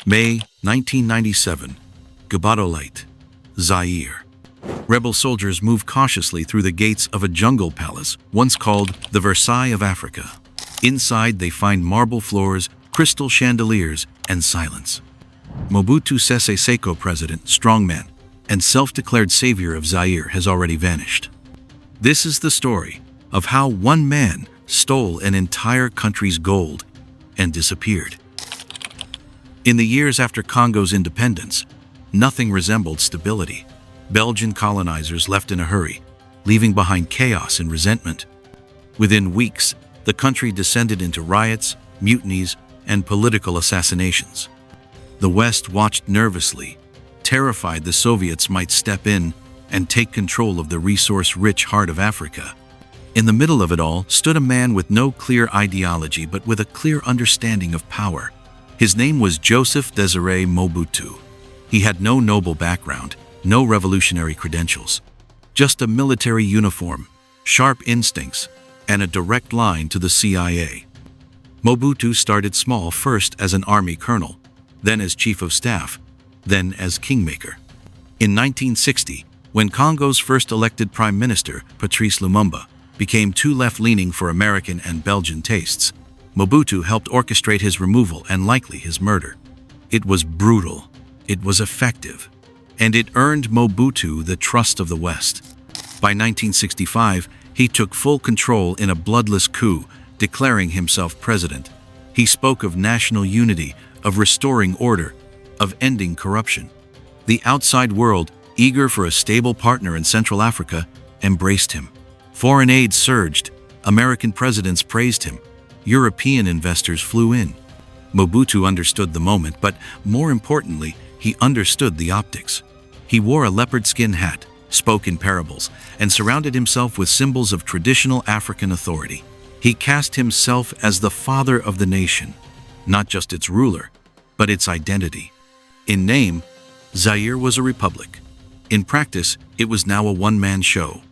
May 1997. Gbadolite, Zaire. Rebel soldiers move cautiously through the gates of a jungle palace, once called the Versailles of Africa. Inside, they find marble floors, crystal chandeliers, and silence. Mobutu Sese Seko, president, strongman, and self-declared savior of Zaire, has already vanished. This is the story of how one man stole an entire country's gold and disappeared. In the years after Congo's independence, nothing resembled stability. Belgian colonizers left in a hurry, leaving behind chaos and resentment. Within weeks, the country descended into riots, mutinies, and political assassinations. The West watched nervously, terrified the Soviets might step in and take control of the resource-rich heart of Africa. In the middle of it all stood a man with no clear ideology but with a clear understanding of power. His name was Joseph Désiré Mobutu. He had no noble background, no revolutionary credentials, just a military uniform, sharp instincts, and a direct line to the CIA. Mobutu started small, first as an army colonel, then as chief of staff, then as kingmaker. In 1960, when Congo's first elected prime minister, Patrice Lumumba, became too left-leaning for American and Belgian tastes, Mobutu helped orchestrate his removal and likely his murder. It was brutal, it was effective, and it earned Mobutu the trust of the West. By 1965, he took full control in a bloodless coup, declaring himself president. He spoke of national unity, of restoring order, of ending corruption. The outside world, eager for a stable partner in Central Africa, embraced him. Foreign aid surged, American presidents praised him, European investors flew in. Mobutu understood the moment, but more importantly, he understood the optics. He wore a leopard skin hat, spoke in parables, and surrounded himself with symbols of traditional African authority. He cast himself as the father of the nation, not just its ruler, but its identity. In name, Zaire was a republic. In practice, it was now a one-man show.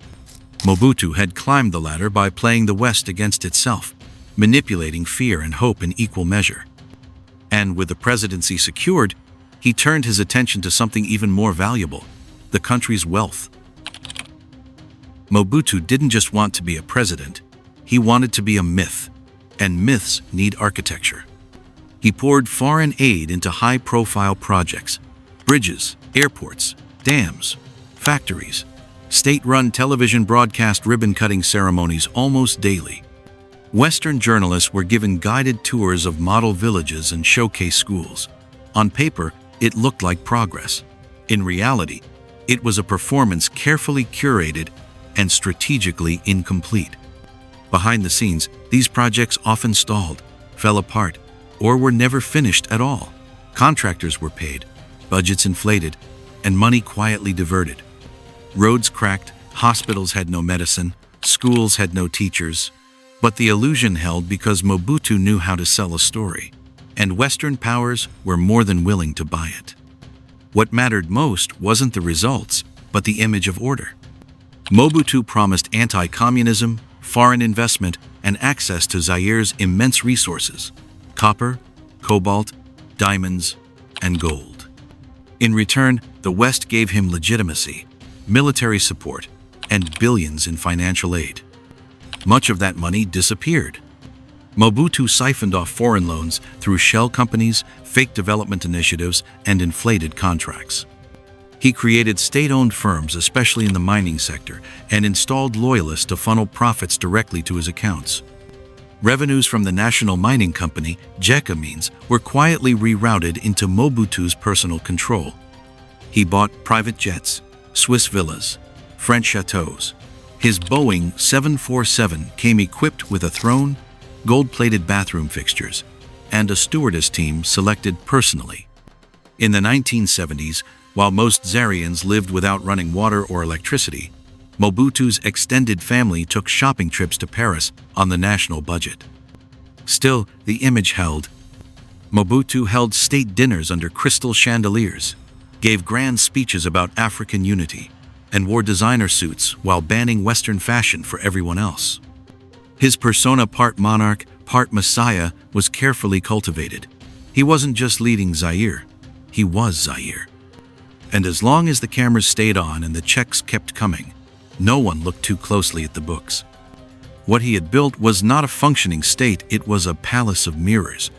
Mobutu had climbed the ladder by playing the West against itself, manipulating fear and hope in equal measure. And with the presidency secured, he turned his attention to something even more valuable: the country's wealth. Mobutu didn't just want to be a president, he wanted to be a myth, and myths need architecture. He poured foreign aid into high-profile projects: bridges, airports, dams, factories. State-run television broadcast ribbon-cutting ceremonies almost daily. Western journalists were given guided tours of model villages and showcase schools. On paper, it looked like progress. In reality, it was a performance carefully curated and strategically incomplete. Behind the scenes, these projects often stalled, fell apart, or were never finished at all. Contractors were paid, budgets inflated, and money quietly diverted. Roads cracked, hospitals had no medicine, schools had no teachers. But the illusion held because Mobutu knew how to sell a story, and Western powers were more than willing to buy it. What mattered most wasn't the results, but the image of order. Mobutu promised anti-communism, foreign investment, and access to Zaire's immense resources: copper, cobalt, diamonds, and gold. In return, the West gave him legitimacy, military support, and billions in financial aid. Much of that money disappeared. Mobutu siphoned off foreign loans through shell companies, fake development initiatives, and inflated contracts. He created state-owned firms, especially in the mining sector, and installed loyalists to funnel profits directly to his accounts. Revenues from the National Mining Company, GECA, were quietly rerouted into Mobutu's personal control. He bought private jets, Swiss villas, French chateaux. His Boeing 747 came equipped with a throne, gold-plated bathroom fixtures, and a stewardess team selected personally. In the 1970s, while most Zairians lived without running water or electricity, Mobutu's extended family took shopping trips to Paris on the national budget. Still, the image held. Mobutu held state dinners under crystal chandeliers, gave grand speeches about African unity, and wore designer suits while banning Western fashion for everyone else. His persona, part monarch, part messiah, was carefully cultivated. He wasn't just leading Zaire, he was Zaire. And as long as the cameras stayed on and the checks kept coming, no one looked too closely at the books. What he had built was not a functioning state, it was a palace of mirrors.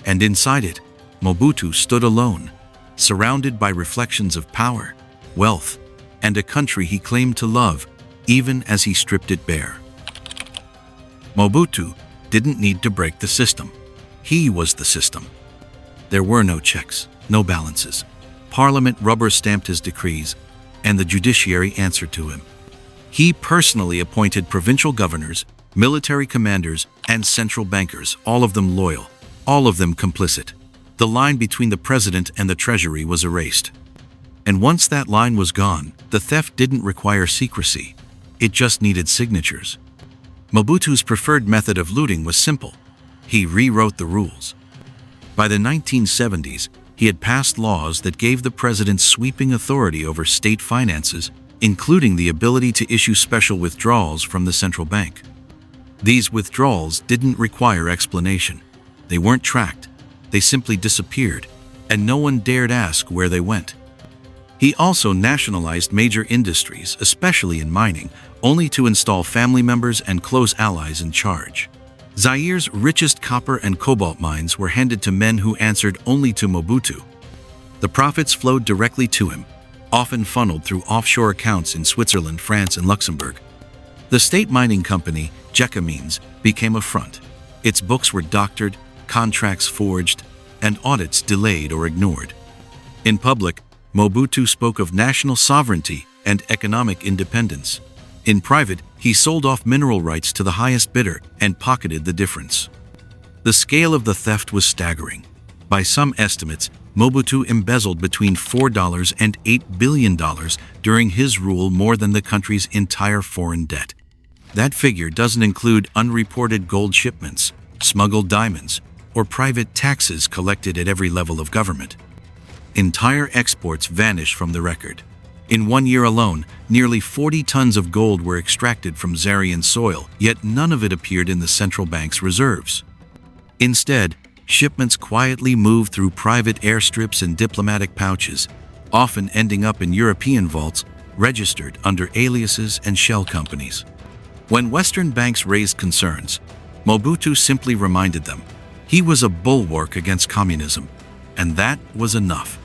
And inside it, Mobutu stood alone, surrounded by reflections of power, wealth, and a country he claimed to love, even as he stripped it bare. Mobutu didn't need to break the system. He was the system. There were no checks, no balances. Parliament rubber-stamped his decrees, and the judiciary answered to him. He personally appointed provincial governors, military commanders, and central bankers, all of them loyal, all of them complicit. The line between the president and the treasury was erased. And once that line was gone, the theft didn't require secrecy. It just needed signatures. Mobutu's preferred method of looting was simple. He rewrote the rules. By the 1970s, he had passed laws that gave the president sweeping authority over state finances, including the ability to issue special withdrawals from the central bank. These withdrawals didn't require explanation. They weren't tracked. They simply disappeared, and no one dared ask where they went. He also nationalized major industries, especially in mining, only to install family members and close allies in charge. Zaire's richest copper and cobalt mines were handed to men who answered only to Mobutu. The profits flowed directly to him, often funneled through offshore accounts in Switzerland, France, and Luxembourg. The state mining company, Gécamines, became a front. Its books were doctored, contracts forged, and audits delayed or ignored. In public, Mobutu spoke of national sovereignty and economic independence. In private, he sold off mineral rights to the highest bidder and pocketed the difference. The scale of the theft was staggering. By some estimates, Mobutu embezzled between $4 and $8 billion during his rule, more than the country's entire foreign debt. That figure doesn't include unreported gold shipments, smuggled diamonds, or private taxes collected at every level of government. Entire exports vanished from the record. In 1 year alone, nearly 40 tons of gold were extracted from Zairean soil, yet none of it appeared in the central bank's reserves. Instead, shipments quietly moved through private airstrips and diplomatic pouches, often ending up in European vaults, registered under aliases and shell companies. When Western banks raised concerns, Mobutu simply reminded them he was a bulwark against communism, and that was enough.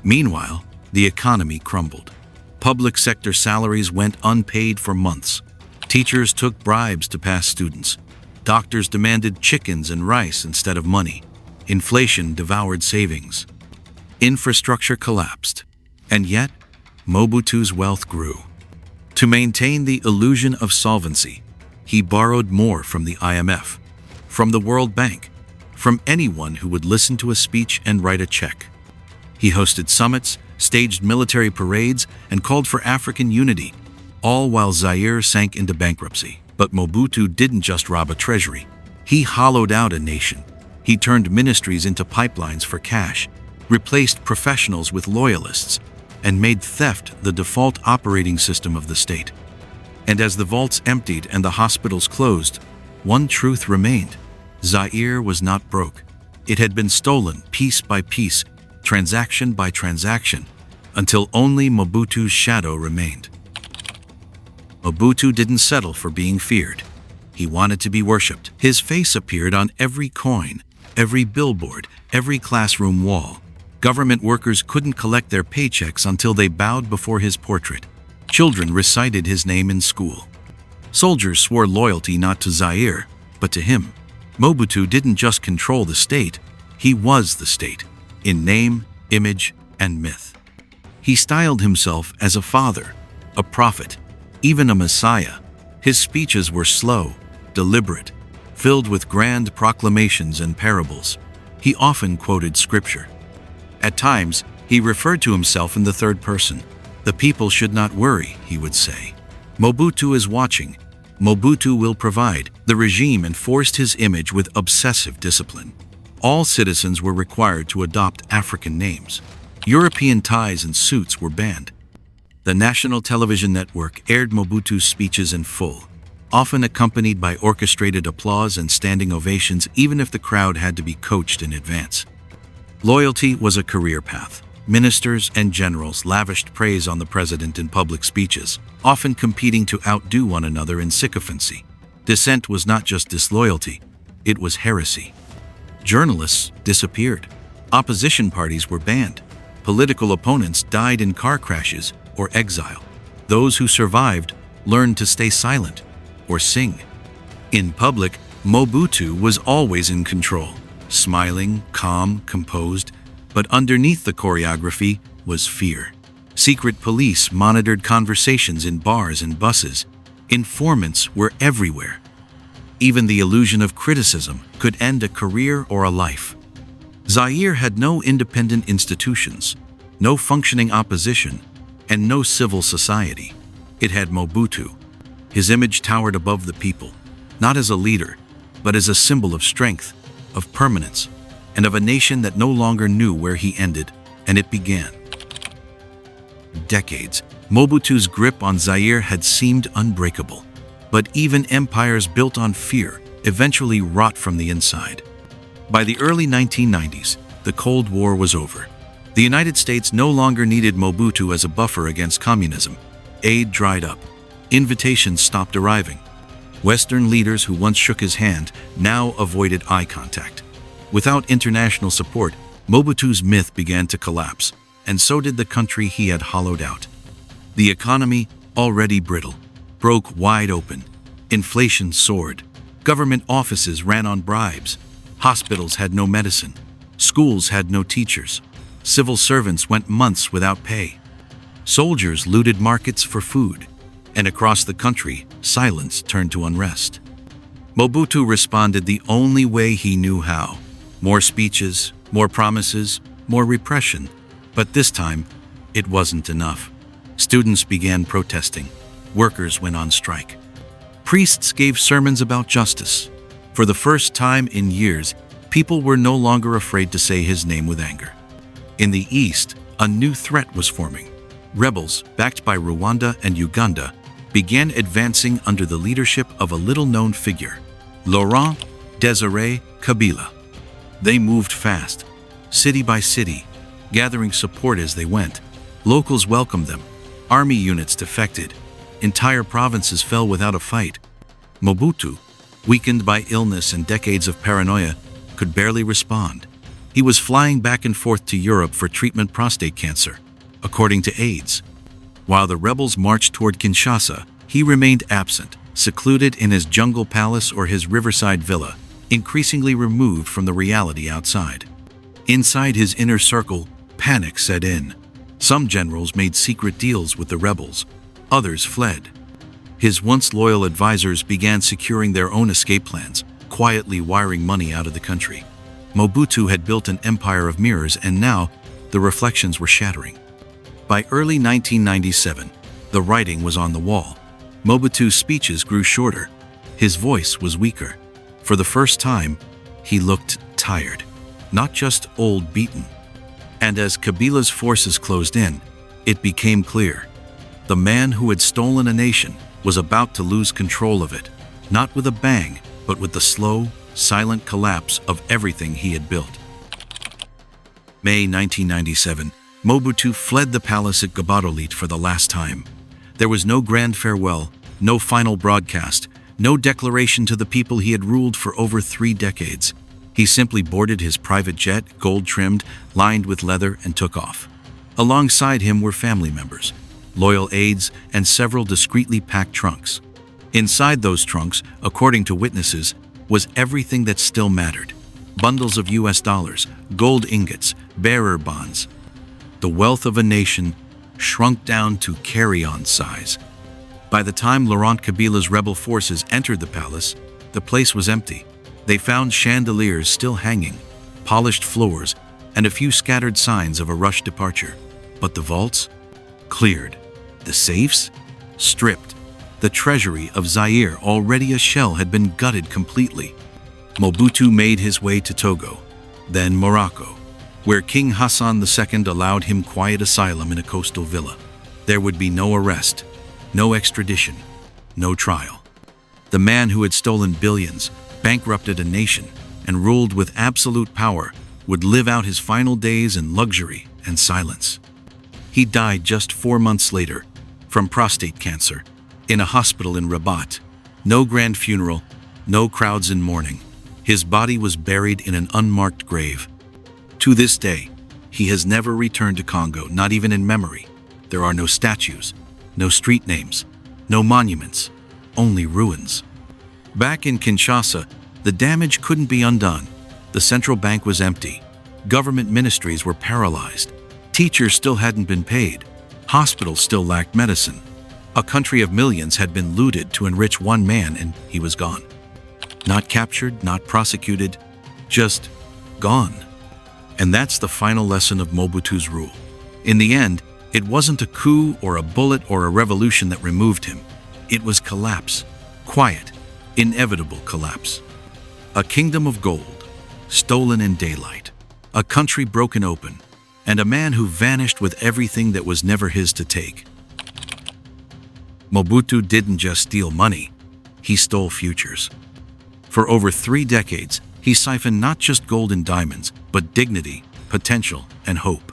Meanwhile, the economy crumbled. Public sector salaries went unpaid for months. Teachers took bribes to pass students. Doctors demanded chickens and rice instead of money. Inflation devoured savings. Infrastructure collapsed. And yet, Mobutu's wealth grew. To maintain the illusion of solvency, he borrowed more from the IMF, from the World Bank, from anyone who would listen to a speech and write a check. He hosted summits, staged military parades, and called for African unity, all while Zaire sank into bankruptcy. But Mobutu didn't just rob a treasury. He hollowed out a nation. He turned ministries into pipelines for cash, replaced professionals with loyalists, and made theft the default operating system of the state. And as the vaults emptied and the hospitals closed, one truth remained. Zaire was not broke. It had been stolen piece by piece, transaction by transaction, until only Mobutu's shadow remained. Mobutu didn't settle for being feared. He wanted to be worshipped. His face appeared on every coin, every billboard, every classroom wall. Government workers couldn't collect their paychecks until they bowed before his portrait. Children recited his name in school. Soldiers swore loyalty not to Zaire, but to him. Mobutu didn't just control the state, he was the state, in name, image, and myth. He styled himself as a father, a prophet, even a messiah. His speeches were slow, deliberate, filled with grand proclamations and parables. He often quoted scripture. At times, he referred to himself in the third person. The people should not worry, he would say. Mobutu is watching. Mobutu will provide. The regime enforced his image with obsessive discipline. All citizens were required to adopt African names. European ties and suits were banned. The national television network aired Mobutu's speeches in full, often accompanied by orchestrated applause and standing ovations, even if the crowd had to be coached in advance. Loyalty was a career path. Ministers and generals lavished praise on the president in public speeches, often competing to outdo one another in sycophancy. Dissent was not just disloyalty, it was heresy. Journalists disappeared. Opposition parties were banned. Political opponents died in car crashes or exile. Those who survived learned to stay silent or sing. In public, Mobutu was always in control, smiling, calm, composed, but underneath the choreography was fear. Secret police monitored conversations in bars and buses. Informants were everywhere. Even the illusion of criticism could end a career or a life. Zaire had no independent institutions, no functioning opposition, and no civil society. It had Mobutu. His image towered above the people, not as a leader, but as a symbol of strength, of permanence, and of a nation that no longer knew where he ended and it began. Decades, Mobutu's grip on Zaire had seemed unbreakable. But even empires built on fear eventually rot from the inside. By the early 1990s, the Cold War was over. The United States no longer needed Mobutu as a buffer against communism. Aid dried up. Invitations stopped arriving. Western leaders who once shook his hand now avoided eye contact. Without international support, Mobutu's myth began to collapse, and so did the country he had hollowed out. The economy, already brittle, broke wide open. Inflation soared. Government offices ran on bribes. Hospitals had no medicine. Schools had no teachers. Civil servants went months without pay. Soldiers looted markets for food. And across the country, silence turned to unrest. Mobutu responded the only way he knew how. More speeches, more promises, more repression. But this time, it wasn't enough. Students began protesting. Workers went on strike. Priests gave sermons about justice. For the first time in years, people were no longer afraid to say his name with anger. In the east, a new threat was forming. Rebels, backed by Rwanda and Uganda, began advancing under the leadership of a little-known figure, Laurent Désiré Kabila. They moved fast, city by city, gathering support as they went. Locals welcomed them. Army units defected. Entire provinces fell without a fight. Mobutu, weakened by illness and decades of paranoia, could barely respond. He was flying back and forth to Europe for treatment prostate cancer, according to aides. While the rebels marched toward Kinshasa, he remained absent, secluded in his jungle palace or his riverside villa, increasingly removed from the reality outside. Inside his inner circle, panic set in. Some generals made secret deals with the rebels. Others fled. His once loyal advisors began securing their own escape plans, quietly wiring money out of the country. Mobutu had built an empire of mirrors, and now the reflections were shattering. By early 1997, the writing was on the wall. Mobutu's speeches grew shorter. His voice was weaker. For the first time, he looked tired, not just old beaten. And as Kabila's forces closed in, it became clear. The man who had stolen a nation was about to lose control of it, not with a bang, but with the slow, silent collapse of everything he had built. May 1997, Mobutu fled the palace at Gbadolite for the last time. There was no grand farewell, no final broadcast, no declaration to the people he had ruled for over 3 decades. He simply boarded his private jet, gold-trimmed, lined with leather, and took off. Alongside him were family members, loyal aides, and several discreetly packed trunks. Inside those trunks, according to witnesses, was everything that still mattered. Bundles of US dollars, gold ingots, bearer bonds. The wealth of a nation shrunk down to carry-on size. By the time Laurent Kabila's rebel forces entered the palace, the place was empty. They found chandeliers still hanging, polished floors, and a few scattered signs of a rushed departure. But the vaults? Cleared. The safes? Stripped. The treasury of Zaire, already a shell, had been gutted completely. Mobutu made his way to Togo, then Morocco, where King Hassan II allowed him quiet asylum in a coastal villa. There would be no arrest, no extradition, no trial. The man who had stolen billions, bankrupted a nation, and ruled with absolute power would live out his final days in luxury and silence. He died just 4 months later from prostate cancer in a hospital in Rabat. No grand funeral, no crowds in mourning. His body was buried in an unmarked grave. To this day, he has never returned to Congo, not even in memory. There are no statues, no street names, no monuments, only ruins. Back in Kinshasa, the damage couldn't be undone. The central bank was empty. Government ministries were paralyzed. Teachers still hadn't been paid. Hospitals still lacked medicine. A country of millions had been looted to enrich one man, and he was gone. Not captured, not prosecuted, just gone. And that's the final lesson of Mobutu's rule. In the end, it wasn't a coup or a bullet or a revolution that removed him. It was collapse. Quiet, inevitable collapse. A kingdom of gold, stolen in daylight. A country broken open, and a man who vanished with everything that was never his to take. Mobutu didn't just steal money, he stole futures. For over 3 decades, he siphoned not just gold and diamonds, but dignity, potential, and hope.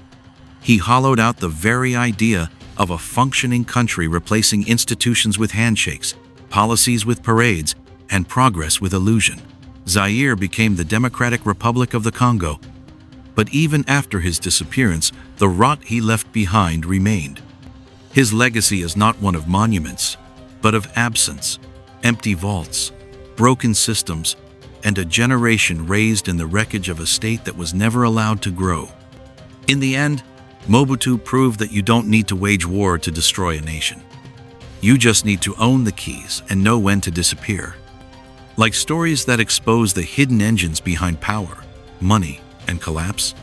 He hollowed out the very idea of a functioning country, replacing institutions with handshakes, policies with parades, and progress with illusion. Zaire became the Democratic Republic of the Congo. But even after his disappearance, the rot he left behind remained. His legacy is not one of monuments, but of absence, empty vaults, broken systems, and a generation raised in the wreckage of a state that was never allowed to grow. In the end, Mobutu proved that you don't need to wage war to destroy a nation. You just need to own the keys and know when to disappear. Like stories that expose the hidden engines behind power, money, and collapse?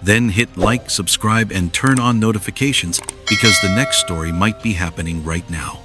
Then hit like, subscribe, and turn on notifications because the next story might be happening right now.